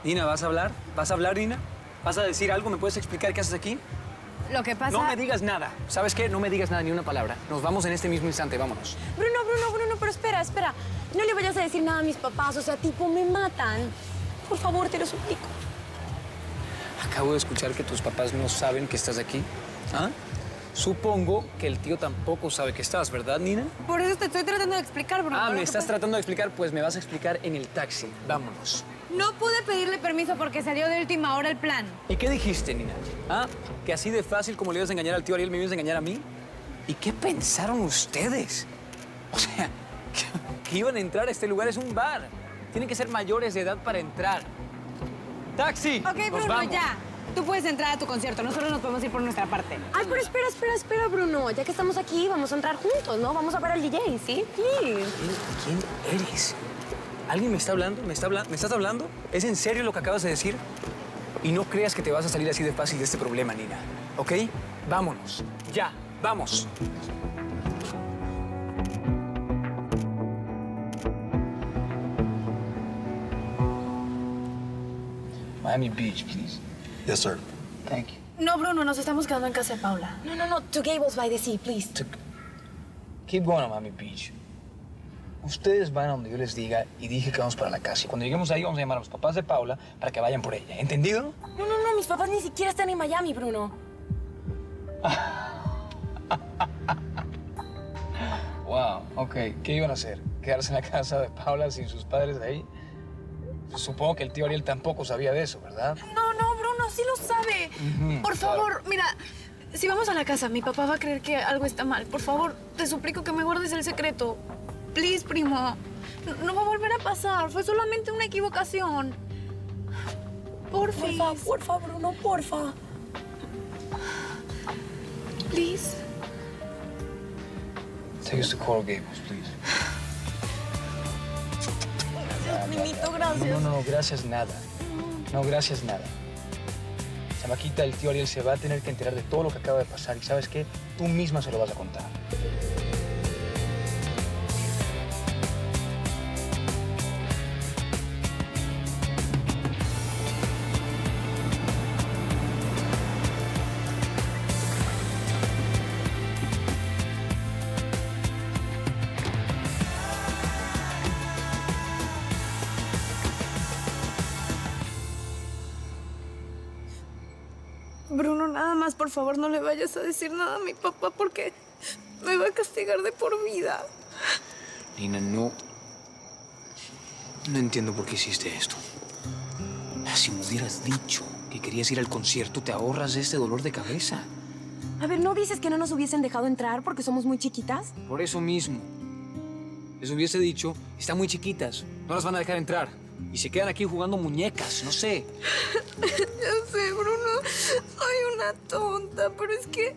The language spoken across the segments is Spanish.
Nina, ¿vas a hablar? ¿Vas a hablar, Nina? ¿Vas a decir algo? ¿Me puedes explicar qué haces aquí? Lo que pasa... No me digas nada. ¿Sabes qué? No me digas nada, ni una palabra. Nos vamos en este mismo instante, vámonos. Bruno, pero espera. No le vayas a decir nada a mis papás, o sea, tipo, me matan. Por favor, te lo suplico. Acabo de escuchar que tus papás no saben que estás aquí. ¿Ah? Supongo que el tío tampoco sabe que estás, ¿verdad, Nina? Por eso te estoy tratando de explicar, Bruno. Ah, ¿me estás tratando de explicar? Pues me vas a explicar en el taxi. Vámonos. No pude pedirle permiso porque salió de última hora el plan. ¿Y qué dijiste, Nina? ¿Ah? ¿Que así de fácil como le ibas a engañar al tío Ariel me ibas a engañar a mí? ¿Y qué pensaron ustedes? O sea, que iban a entrar a este lugar, es un bar. Tienen que ser mayores de edad para entrar. ¡Taxi! Ok, Nos Bruno, vamos. ya. Tú puedes entrar a tu concierto, nosotros nos podemos ir por nuestra parte. Ay, pero espera, Bruno. Ya que estamos aquí, vamos a entrar juntos, ¿no? Vamos a ver al DJ, ¿sí? Please. ¿Quién eres? ¿Alguien me está hablando? ¿Me estás hablando? ¿Es en serio lo que acabas de decir? Y no creas que te vas a salir así de fácil de este problema, Nina. ¿Ok? Vámonos. Ya, vamos. Miami Beach, please. Yes, sir. Thank you. No, Bruno, nos estamos quedando en casa de Paula. No. To Gables by the Sea, please. Keep going to Miami Beach. Ustedes van a donde yo les diga y dije que vamos para la casa. Y cuando lleguemos ahí vamos a llamar a los papás de Paula para que vayan por ella. ¿Entendido? No, mis papás ni siquiera están en Miami, Bruno. Wow, ok. ¿Qué iban a hacer? ¿Quedarse en la casa de Paula sin sus padres de ahí? Supongo que el tío Ariel tampoco sabía de eso, ¿verdad? No, Bruno, sí lo sabe. Por favor, mira, si vamos a la casa, mi papá va a creer que algo está mal. Por favor, te suplico que me guardes el secreto. Please, primo. No va a volver a pasar. Fue solamente una equivocación. Porfa, Bruno, porfa. Please. Take us to Coral Gables, please. Primito, gracias. No, gracias nada. No, gracias nada. Chamaquita, el tío Ariel se va a tener que enterar de todo lo que acaba de pasar. ¿Y sabes qué? Tú misma se lo vas a contar. Bruno, nada más, por favor, no le vayas a decir nada a mi papá porque me va a castigar de por vida. Nina, no entiendo por qué hiciste esto. Si me hubieras dicho que querías ir al concierto, te ahorras este dolor de cabeza. A ver, ¿no dices que no nos hubiesen dejado entrar porque somos muy chiquitas? Por eso mismo. Les hubiese dicho, están muy chiquitas, no las van a dejar entrar. Y se quedan aquí jugando muñecas, no sé. Ya sé, Bruno, soy una tonta, pero es que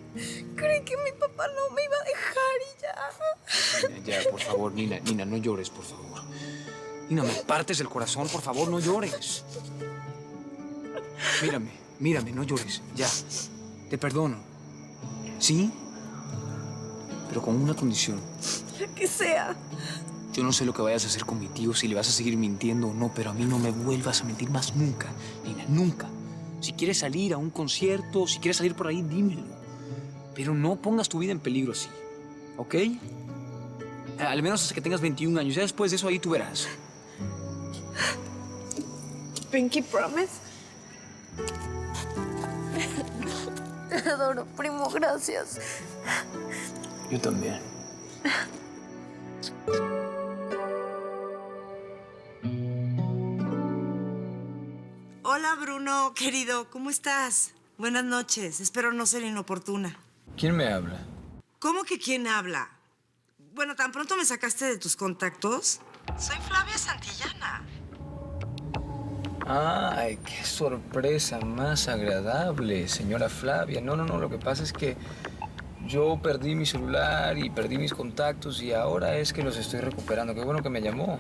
creí que mi papá no me iba a dejar y ya. Ya, por favor, Nina, no llores, por favor. Nina, me partes el corazón, por favor, no llores. Mírame, no llores, ya. Te perdono. ¿Sí? Pero con una condición. La que sea. Yo no sé lo que vayas a hacer con mi tío, si le vas a seguir mintiendo o no, pero a mí no me vuelvas a mentir más nunca, Nina, nunca. Si quieres salir a un concierto, si quieres salir por ahí, dímelo. Pero no pongas tu vida en peligro así, ¿ok? Al menos hasta que tengas 21 años. Ya después de eso, ahí tú verás. Pinky Promise. Te adoro, primo, gracias. Yo también. Hola, Bruno, querido, ¿cómo estás? Buenas noches, espero no ser inoportuna. ¿Quién me habla? ¿Cómo que quién habla? Bueno, tan pronto me sacaste de tus contactos. Soy Flavia Santillana. Ay, qué sorpresa más agradable, señora Flavia. No, lo que pasa es que yo perdí mi celular y perdí mis contactos y ahora es que los estoy recuperando. Qué bueno que me llamó.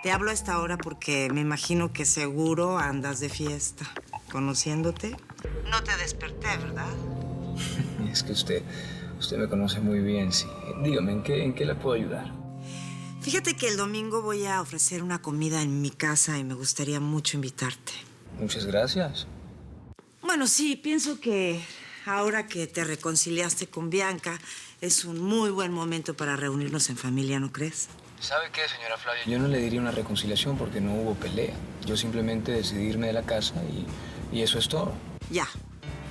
Te hablo a esta hora porque me imagino que seguro andas de fiesta. Conociéndote, no te desperté, ¿verdad? Es que usted me conoce muy bien, sí. Dígame, ¿en qué le puedo ayudar? Fíjate que el domingo voy a ofrecer una comida en mi casa y me gustaría mucho invitarte. Muchas gracias. Bueno, sí, pienso que ahora que te reconciliaste con Bianca, es un muy buen momento para reunirnos en familia, ¿no crees? ¿Sabe qué, señora Flavia? Yo no le diría una reconciliación porque no hubo pelea. Yo simplemente decidí irme de la casa y eso es todo. Ya.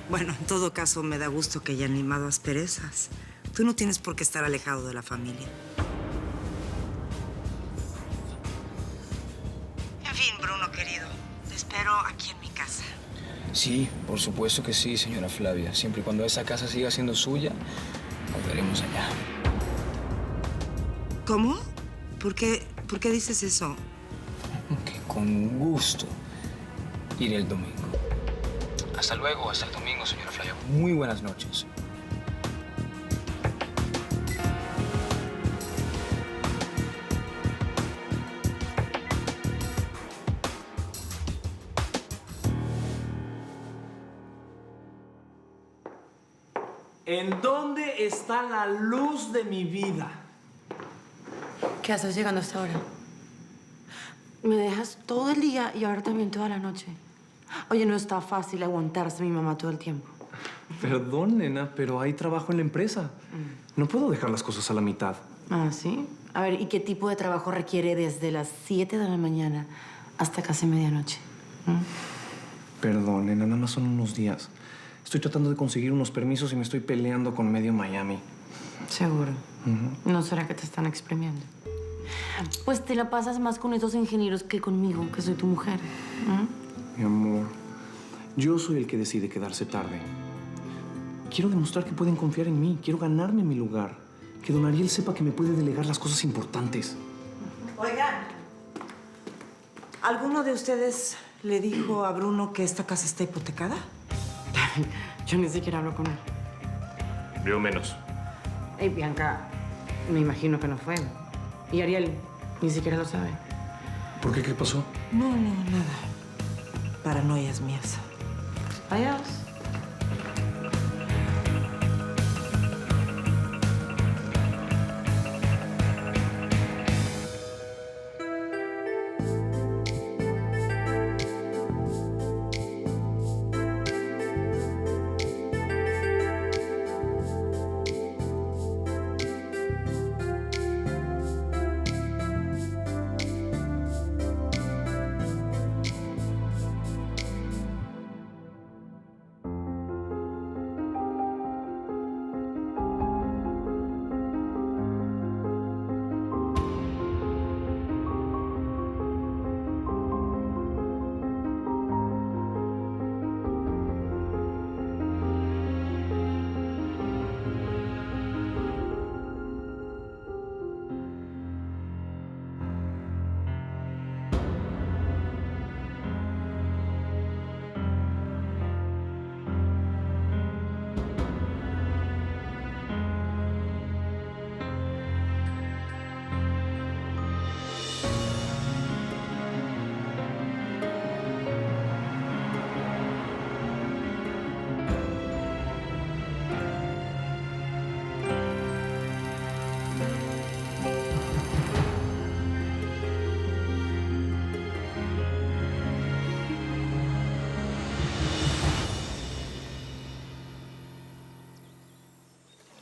Bueno, en todo caso, me da gusto que haya animado asperezas. Tú no tienes por qué estar alejado de la familia. En fin, Bruno, querido, te espero aquí en mi casa. Sí, por supuesto que sí, señora Flavia. Siempre y cuando esa casa siga siendo suya, nos veremos allá. ¿Cómo? ¿Por qué dices eso? Que con gusto iré el domingo. Hasta luego, hasta el domingo, señora Flavia. Muy buenas noches. ¿En dónde está la luz de mi vida? ¿Qué haces llegando hasta ahora? Me dejas todo el día y ahora también toda la noche. Oye, no está fácil aguantarse a mi mamá todo el tiempo. Perdón, nena, pero hay trabajo en la empresa. No puedo dejar las cosas a la mitad. Ah, ¿sí? A ver, ¿y qué tipo de trabajo requiere desde las 7 de la mañana hasta casi medianoche? Perdón, nena, nada más son unos días. Estoy tratando de conseguir unos permisos y me estoy peleando con medio Miami. Seguro. ¿No será que te están exprimiendo? Pues te la pasas más con esos ingenieros que conmigo, que soy tu mujer. Mi amor, yo soy el que decide quedarse tarde. Quiero demostrar que pueden confiar en mí. Quiero ganarme mi lugar. Que don Ariel sepa que me puede delegar las cosas importantes. Oigan, ¿alguno de ustedes le dijo a Bruno que esta casa está hipotecada? Yo ni siquiera hablo con él. Yo menos. Ey, Bianca, me imagino que no fue. Y Ariel ni siquiera lo sabe. ¿Por qué? ¿Qué pasó? No, nada. Paranoias mías. Adiós.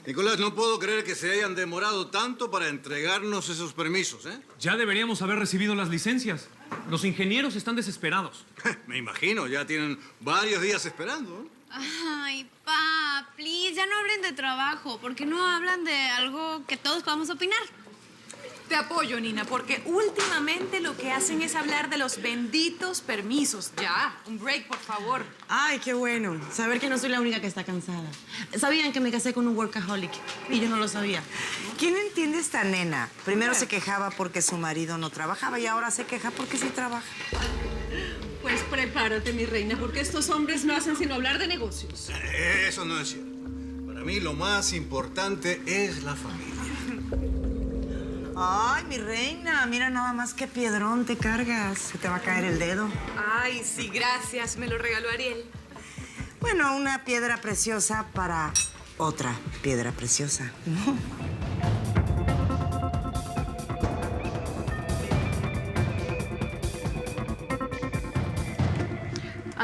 Nicolás, no puedo creer que se hayan demorado tanto para entregarnos esos permisos, ¿eh? Ya deberíamos haber recibido las licencias. Los ingenieros están desesperados. Me imagino, ya tienen varios días esperando, ¿eh? Ay, pa, please, ya no hablen de trabajo. ¿Por qué no hablan de algo que todos podamos opinar? Te apoyo, Nina, porque últimamente lo que hacen es hablar de los benditos permisos. Ya, un break, por favor. Ay, qué bueno. Saber que no soy la única que está cansada. Sabían que me casé con un workaholic y yo no lo sabía. ¿Quién entiende a esta nena? Primero se quejaba porque su marido no trabajaba y ahora se queja porque sí trabaja. Pues prepárate, mi reina, porque estos hombres no hacen sino hablar de negocios. Eso no es cierto. Para mí lo más importante es la familia. Ay, mi reina, mira nada más qué piedrón te cargas. Se te va a caer el dedo. Ay, sí, gracias. Me lo regaló Ariel. Bueno, una piedra preciosa para otra piedra preciosa, ¿no?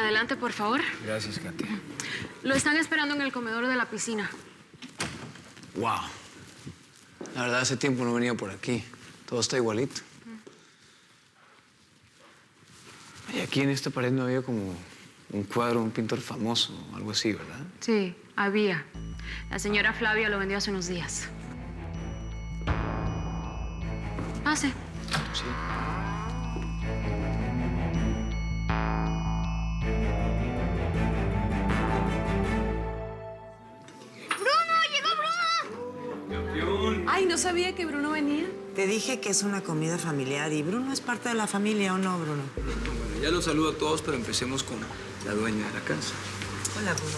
Adelante, por favor. Gracias, Katia. Lo están esperando en el comedor de la piscina. Wow. La verdad, hace tiempo no venía por aquí. Todo está igualito. Y aquí en esta pared no había como un cuadro de un pintor famoso o algo así, ¿verdad? Sí, había. La señora Flavia lo vendió hace unos días. Pase. Sí. Ay, no sabía que Bruno venía. Te dije que es una comida familiar y Bruno es parte de la familia, ¿o no, Bruno? Bueno, ya los saludo a todos, pero empecemos con la dueña de la casa. Hola, Bruno.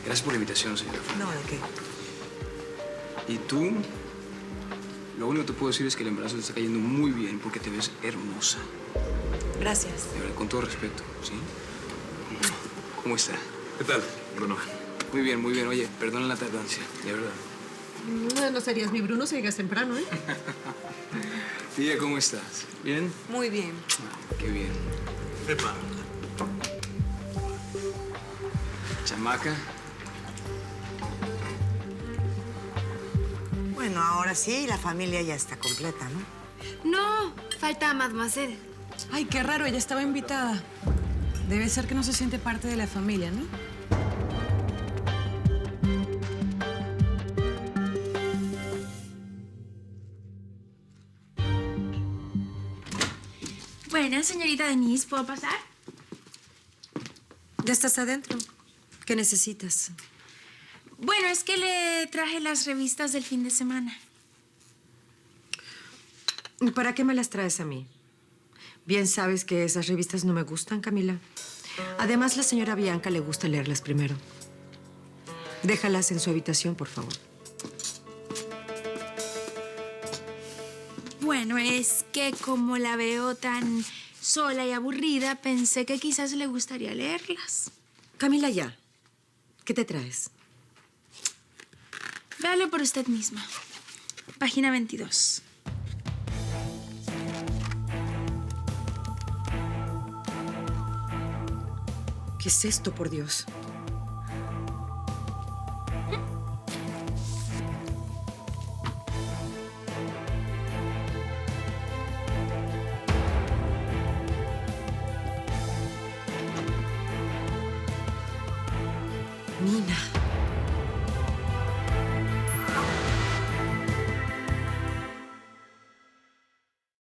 Gracias por la invitación, señora. No, ¿de qué? Y tú, lo único que te puedo decir es que el embarazo te está cayendo muy bien porque te ves hermosa. Gracias. De verdad, con todo respeto, ¿sí? ¿Cómo está? ¿Qué tal, Bruno? Muy bien, muy bien. Oye, perdona la tardancia, de verdad. No serías mi Bruno si llegas temprano, ¿eh? Tía, ¿cómo estás? ¿Bien? Muy bien. Ah, qué bien. Epa. Chamaca. Bueno, ahora sí, la familia ya está completa, ¿no? No, falta Mademoiselle. Ay, qué raro, ella estaba invitada. Debe ser que no se siente parte de la familia, ¿no? Bueno, señorita Denise, ¿puedo pasar? Ya estás adentro. ¿Qué necesitas? Bueno, es que le traje las revistas del fin de semana. ¿Para qué me las traes a mí? Bien sabes que esas revistas no me gustan, Camila. Además, la señora Bianca le gusta leerlas primero. Déjalas en su habitación, por favor. Bueno, es que como la veo tan sola y aburrida, pensé que quizás le gustaría leerlas. Camila, ya. ¿Qué te traes? Véalo por usted misma. Página 22. ¿Qué es esto, por Dios? Nina.